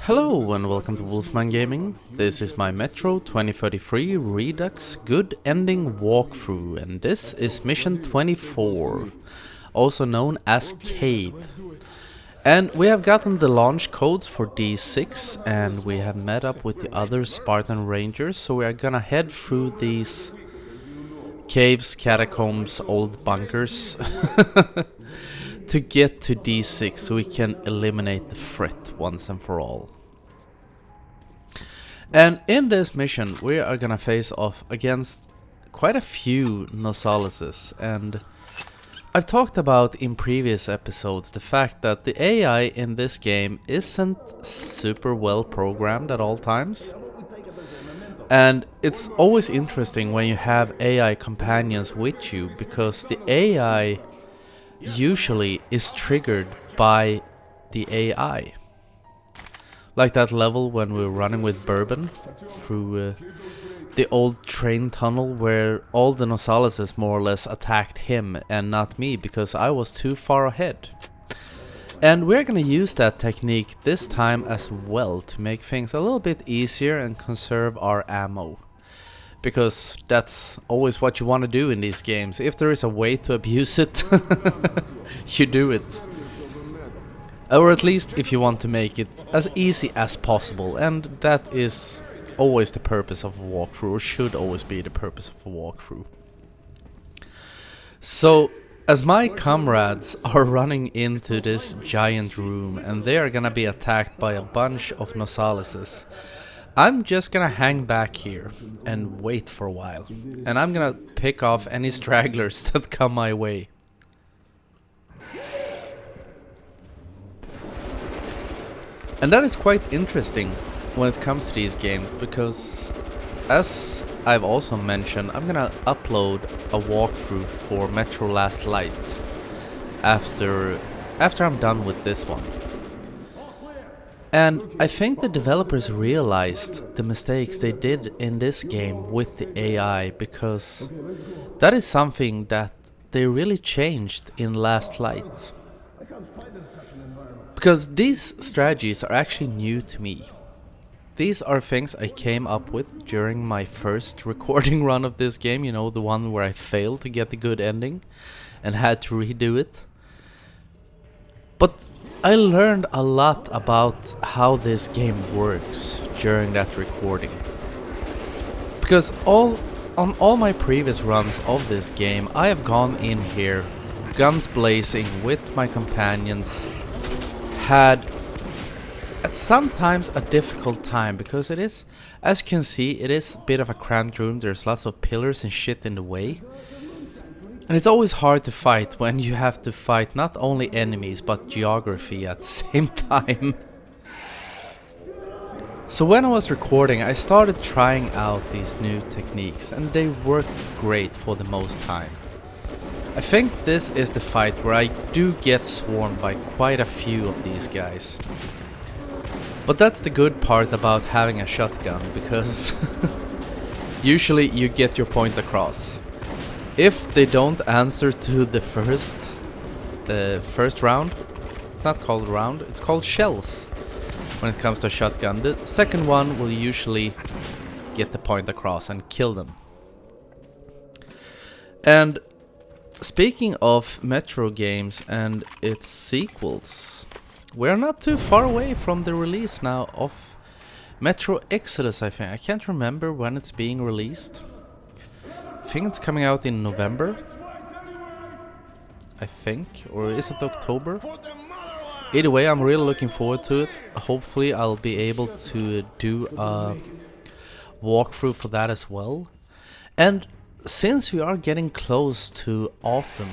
Hello and welcome to Wolfman Gaming. This is my Metro 2033 Redux Good Ending walkthrough, and this is mission 24, also known as Cave. And we have gotten the launch codes for D6 and we have met up with the other Spartan Rangers, so we are gonna head through these caves, catacombs, old bunkers to get to D6 so we can eliminate the threat once and for all. And in this mission we are gonna face off against quite a few Natas, and I've talked about in previous episodes the fact that the AI in this game isn't super well programmed at all times. And it's always interesting when you have AI companions with you, because the AI usually is triggered by the AI. Like that level when we were running with Bourbon through the old train tunnel where all the Natas more or less attacked him and not me because I was too far ahead. And we're gonna use that technique this time as well to make things a little bit easier and conserve our ammo. Because that's always what you want to do in these games. If there is a way to abuse it, you do it. Or at least if you want to make it as easy as possible, and that is always the purpose of a walkthrough, or should always be the purpose of a walkthrough. So, as my comrades are running into this giant room and they are gonna be attacked by a bunch of Natas, I'm just gonna hang back here and wait for a while. And I'm gonna pick off any stragglers that come my way. And that is quite interesting when it comes to these games, because as I've also mentioned, I'm gonna upload a walkthrough for Metro Last Light after I'm done with this one. And I think the developers realized the mistakes they did in this game with the AI, because that is something that they really changed in Last Light. Because these strategies are actually new to me. These are things I came up with during my first recording run of this game, you know, the one where I failed to get the good ending and had to redo it. But I learned a lot about how this game works during that recording. Because on all my previous runs of this game, I have gone in here, guns blazing with my companions, had at sometimes a difficult time, because it is, as you can see, it is a bit of a cramped room. There's lots of pillars and shit in the way. And it's always hard to fight when you have to fight not only enemies but geography at the same time. So when I was recording, I started trying out these new techniques and they worked great for the most time. I think this is the fight where I do get swarmed by quite a few of these guys. But that's the good part about having a shotgun, because usually you get your point across. If they don't answer to the first round, it's not called round, it's called shells when it comes to a shotgun. The second one will usually get the point across and kill them. And speaking of Metro games and its sequels, we're not too far away from the release now of Metro Exodus, I think. I can't remember when it's being released. I think it's coming out in November, I think, or is it October? Either way, I'm really looking forward to it. Hopefully I'll be able to do a walkthrough for that as well. And since we are getting close to autumn,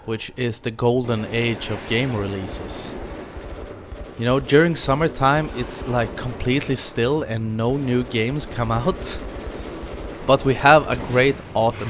which is the golden age of game releases, you know, during summertime it's like completely still and no new games come out. But we have a great autumn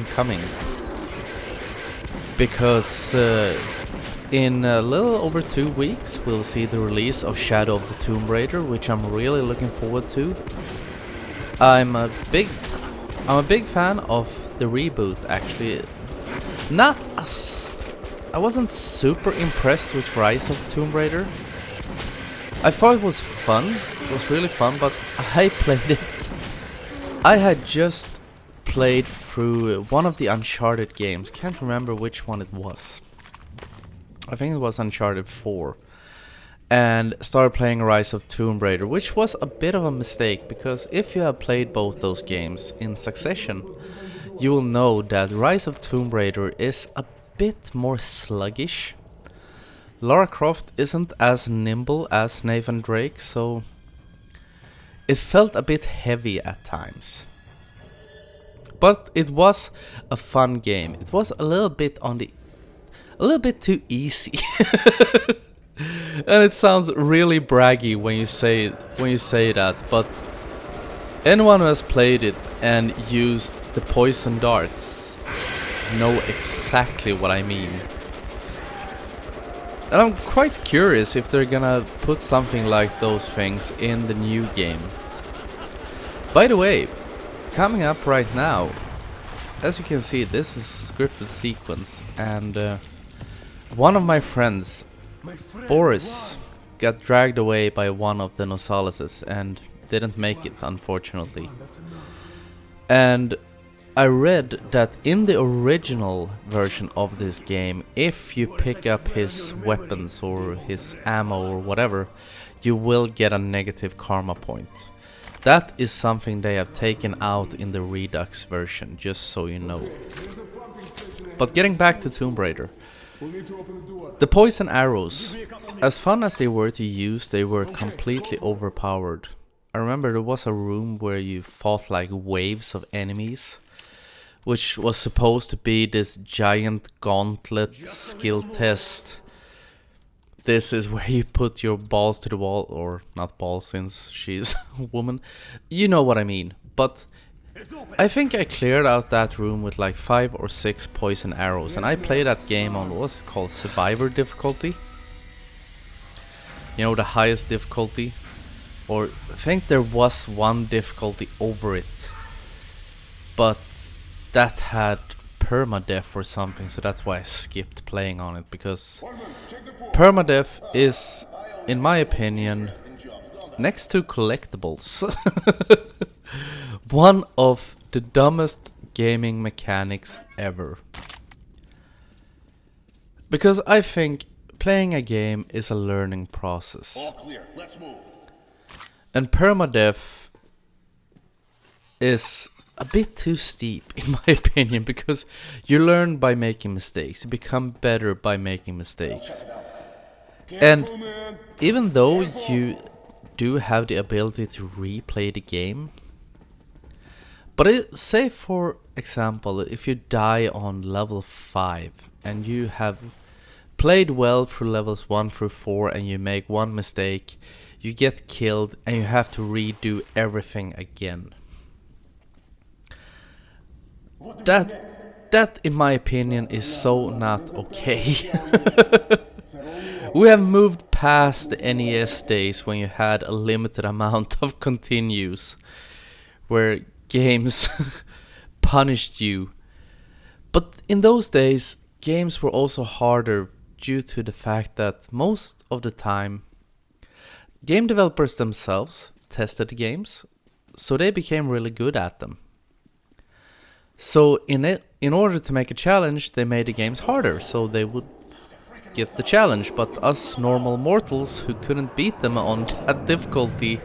coming, because in a little over 2 weeks we'll see the release of Shadow of the Tomb Raider, which I'm really looking forward to. I'm a big fan of the reboot, actually. Not as I wasn't super impressed with Rise of Tomb Raider. I thought it was fun, it was really fun, but I played it. I had just played through one of the Uncharted games, can't remember which one it was. I think it was Uncharted 4. And started playing Rise of Tomb Raider, which was a bit of a mistake, because if you have played both those games in succession, you will know that Rise of Tomb Raider is a bit more sluggish. Lara Croft isn't as nimble as Nathan Drake, so it felt a bit heavy at times. But it was a fun game. It was a little bit too easy. And it sounds really braggy when you say that, but anyone who has played it and used the poison darts know exactly what I mean. And I'm quite curious if they're gonna put something like those things in the new game. By the way, coming up right now, as you can see, this is a scripted sequence, and one of my friends, Boris, got dragged away by one of the Nosalises and didn't make it, unfortunately. And I read that in the original version of this game, if you pick up his weapons or his ammo or whatever, you will get a negative karma point. That is something they have taken out in the Redux version, just so you know. But getting back to Tomb Raider. The poison arrows, as fun as they were to use, they were completely overpowered. I remember there was a room where you fought like waves of enemies, which was supposed to be this giant gauntlet skill test. This is where you put your balls to the wall, or not balls since she's a woman. You know what I mean. But I think I cleared out that room with like 5 or 6 poison arrows, and I played that game on what's called Survivor difficulty. You know, the highest difficulty. Or I think there was one difficulty over it, but that had permadeath or something, so that's why I skipped playing on it, because permadeath is, in my opinion, next to collectibles, one of the dumbest gaming mechanics ever. Because I think playing a game is a learning process. All clear. Let's move. And permadeath is a bit too steep, in my opinion, because you learn by making mistakes. You become better by making mistakes. And even though you do have the ability to replay the game, but say for example, if you die on level 5 and you have played well through levels 1 through 4 and you make one mistake, you get killed and you have to redo everything again. That in my opinion is so not okay. We have moved past the NES days when you had a limited amount of continues, where games punished you. But in those days, games were also harder due to the fact that most of the time game developers themselves tested the games, so they became really good at them. So in order to make a challenge, they made the games harder, so they would get the challenge. But us normal mortals who couldn't beat them on that difficulty,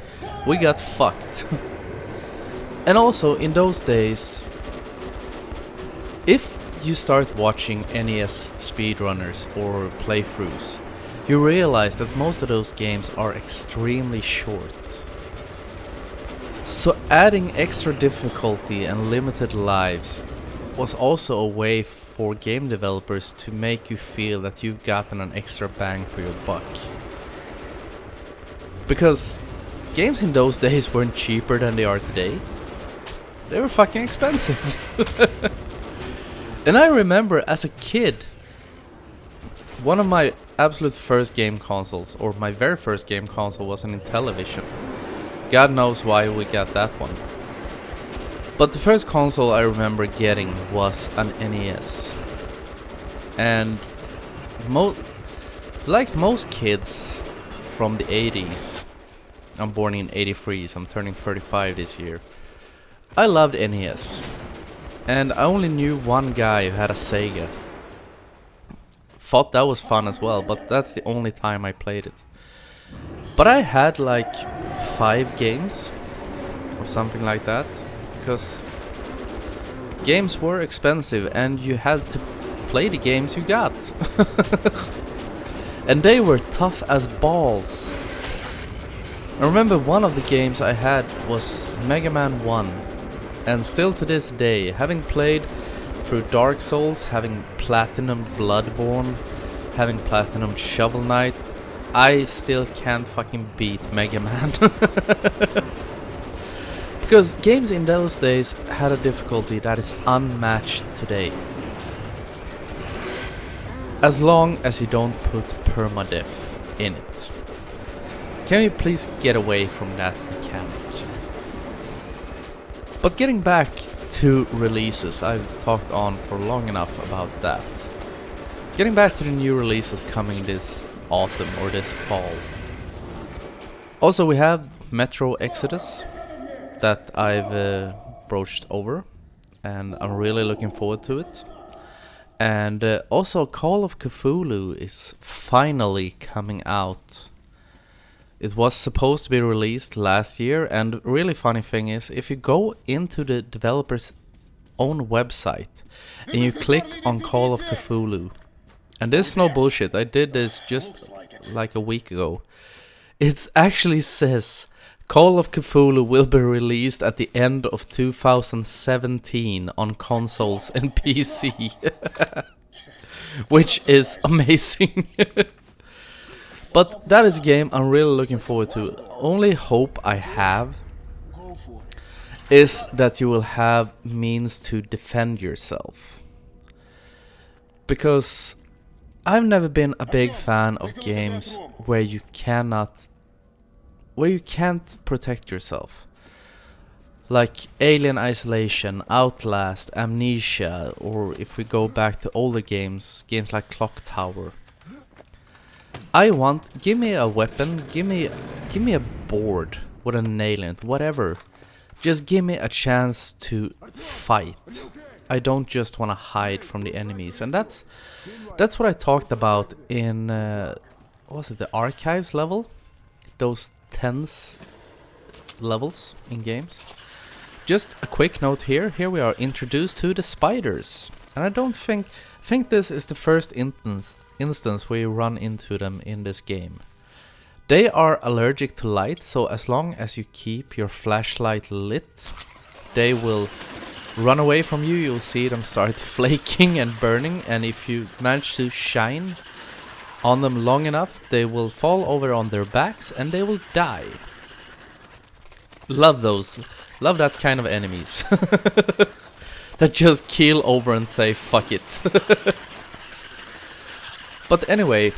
we got fucked. And also, in those days, if you start watching NES speedrunners or playthroughs, you realize that most of those games are extremely short. So adding extra difficulty and limited lives was also a way for game developers to make you feel that you've gotten an extra bang for your buck. Because games in those days weren't cheaper than they are today. They were fucking expensive. And I remember as a kid, one of my absolute first game consoles, or my very first game console, was an Intellivision. God knows why we got that one. But the first console I remember getting was an NES. And like most kids from the 80s, I'm born in 83, so I'm turning 35 this year. I loved NES, and I only knew one guy who had a Sega. Thought that was fun as well, but that's the only time I played it. But I had like 5 games or something like that, because games were expensive and you had to play the games you got. And they were tough as balls. I remember one of the games I had was Mega Man 1. And still to this day, having played through Dark Souls, having Platinum Bloodborne, having Platinum Shovel Knight, I still can't fucking beat Mega Man. Because games in those days had a difficulty that is unmatched today. As long as you don't put permadeath in it. Can you please get away from that mechanic? But getting back to releases, I've talked on for long enough about that. Getting back to the new releases coming this autumn or this fall. Also we have Metro Exodus that I've broached over, and I'm really looking forward to it. And also Call of Cthulhu is finally coming out. It was supposed to be released last year, and really funny thing is, if you go into the developer's own website and you click on Call of Cthulhu, and this is no bullshit, I did this just like a week ago, it actually says Call of Cthulhu will be released at the end of 2017 on consoles and PC. Which is amazing. But that is a game I'm really looking forward to. Only hope I have is that you will have means to defend yourself. Because I've never been a big fan of games where you can't protect yourself. Like Alien Isolation, Outlast, Amnesia, or if we go back to older games like Clock Tower. Give me a weapon, give me a board with a nail in it, whatever. Just give me a chance to fight. I don't just want to hide from the enemies, and that's what I talked about in what was it, the archives level? Those tense levels in games. Just a quick note here. Here we are introduced to the spiders, and I don't think this is the first instance where you run into them in this game. They are allergic to light, so as long as you keep your flashlight lit, they will run away from you. You'll see them start flaking and burning, and if you manage to shine on them long enough, they will fall over on their backs and they will die. Love those. Love that kind of enemies. That just keel over and say fuck it. But anyway,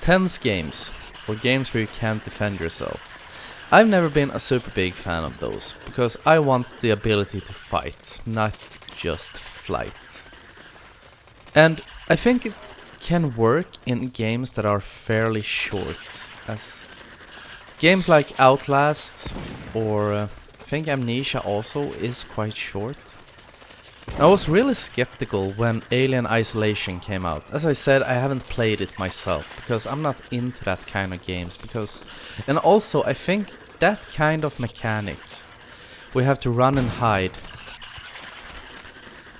tense games, or games where you can't defend yourself. I've never been a super big fan of those, because I want the ability to fight, not just flight. And I think it can work in games that are fairly short, as games like Outlast, or I think Amnesia also is quite short. I was really skeptical when Alien Isolation came out. As I said, I haven't played it myself, because I'm not into that kind of games, and also I think that kind of mechanic, we have to run and hide,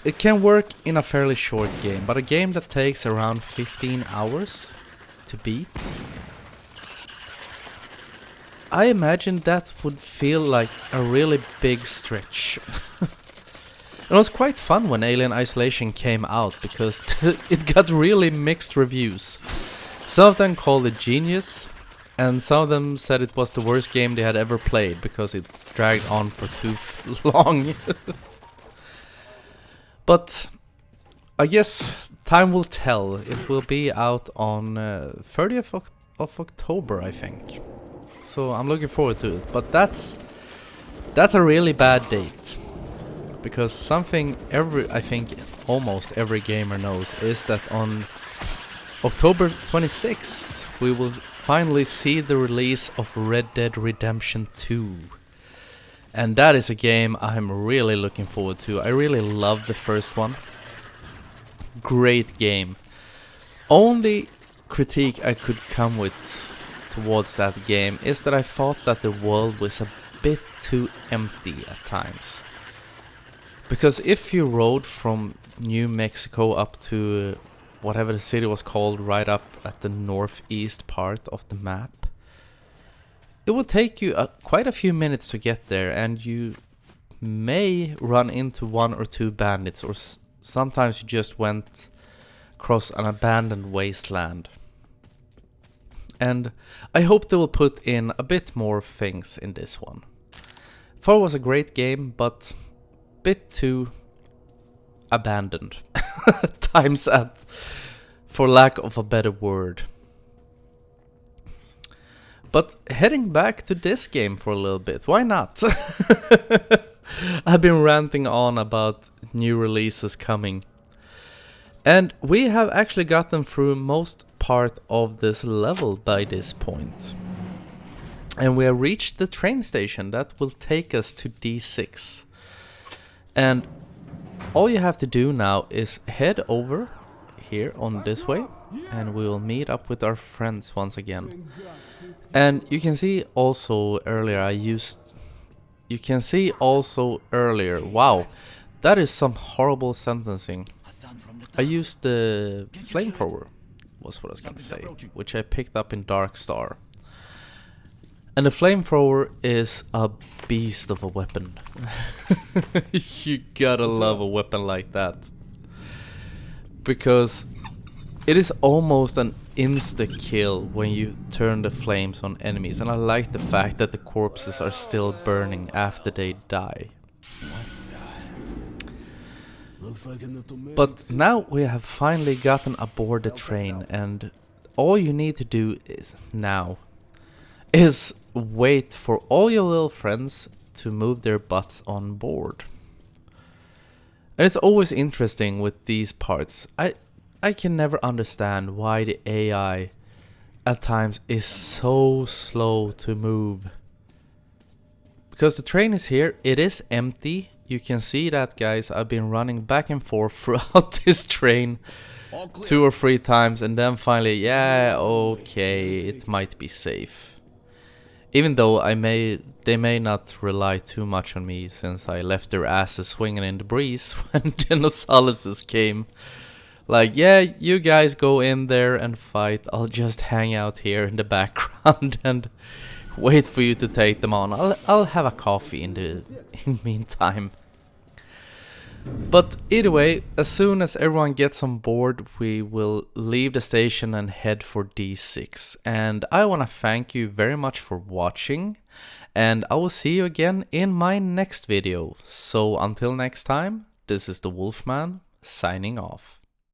it can work in a fairly short game, but a game that takes around 15 hours to beat, I imagine that would feel like a really big stretch. It was quite fun when Alien Isolation came out, because it got really mixed reviews. Some of them called it genius, and some of them said it was the worst game they had ever played because it dragged on for too long. But I guess time will tell. It will be out on 30th of October, I think. So I'm looking forward to it. But that's a really bad date. Because something I think almost every gamer knows is that on October 26th, we will finally see the release of Red Dead Redemption 2. And that is a game I'm really looking forward to. I really love the first one. Great game. Only critique I could come with towards that game is that I thought that the world was a bit too empty at times. Because if you rode from New Mexico up to whatever the city was called, right up at the northeast part of the map, it will take you quite a few minutes to get there, and you may run into one or two bandits, or sometimes you just went across an abandoned wasteland. And I hope they will put in a bit more things in this one. 4 was a great game, but bit too abandoned times at, for lack of a better word. But heading back to this game for a little bit, why not? I've been ranting on about new releases coming. And we have actually gotten through most part of this level by this point. And we have reached the train station that will take us to D6. And all you have to do now is head over here on this way, and we will meet up with our friends once again. And you can see also earlier wow, that is some horrible sentencing. I used the flamethrower, was what I was gonna say, which I picked up in Dark Star. And the flamethrower is a beast of a weapon. You gotta love a weapon like that. Because it is almost an insta-kill when you turn the flames on enemies. And I like the fact that the corpses are still burning after they die. But now we have finally gotten aboard the train, and all you need to do is wait for all your little friends to move their butts on board. And it's always interesting with these parts. I can never understand why the AI at times is so slow to move. Because the train is here, it is empty. You can see that, guys. I've been running back and forth throughout this train 2 or 3 times, and then finally, yeah, okay, it might be safe. Even though they may not rely too much on me, since I left their asses swinging in the breeze when the Nosalises came. Like, yeah, you guys go in there and fight. I'll just hang out here in the background and wait for you to take them on. I'll have a coffee in the meantime. But either way, as soon as everyone gets on board, we will leave the station and head for D6. And I want to thank you very much for watching, and I will see you again in my next video. So until next time, this is the Wolfman signing off.